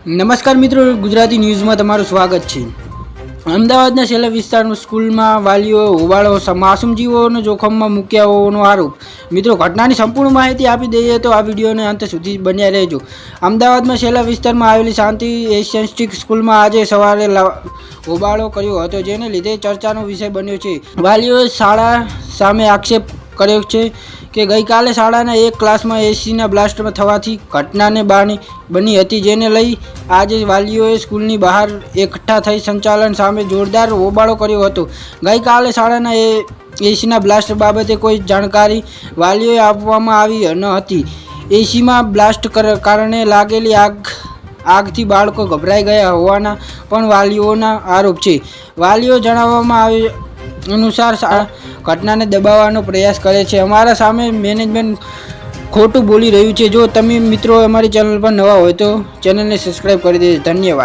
નમસ્કાર મિત્રો, ગુજરાતી ન્યૂઝમાં તમારું સ્વાગત છે। અમદાવાદના શેલા વિસ્તારમાં સ્કૂલમાં વાલીઓએ હોબાળો, માસૂમ જીવોને જોખમમાં મૂક્યા હોવાનો આરોપ। મિત્રો, ઘટનાની સંપૂર્ણ માહિતી આપી દઈએ તો આ વિડીયોને અંત સુધી બન્યા રહેજો। અમદાવાદમાં શેલા વિસ્તારમાં આવેલી શાંતિ એશિયન સ્કૂલમાં આજે સવારે હોબાળો કર્યો હતો, જેને લીધે ચર્ચાનો વિષય બન્યો છે। વાલીઓએ શાળા સામે આક્ષેપ કર્યો છે કે ગઈકાલે શાળાના એક ક્લાસમાં એસીના બ્લાસ્ટ થવાથી ઘટનાને બની હતી, જેને લઈ આજે વાલીઓએ સ્કૂલની બહાર એકઠા થઈ સંચાલન સામે જોરદાર હોબાળો કર્યો હતો। ગઈકાલે શાળાના એસીના બ્લાસ્ટ બાબતે કોઈ જાણકારી વાલીઓએ આપવામાં આવી ન હતી। એસીમાં બ્લાસ્ટ કારણે લાગેલી આગથી બાળકો ગભરાઈ ગયા હોવાના પણ વાલીઓના આરોપ છે। વાલીઓ જણાવવામાં આવે અનુસાર ઘટનાને દબાવવાનો પ્રયાસ કરે છે। અમારા સામે મેનેજમેન્ટ ખોટું બોલી રહ્યું છે। જો તમે મિત્રો અમારી ચેનલ પર નવા હોય તો ચેનલને સબસ્ક્રાઈબ કરી દેજો। ધન્યવાદ।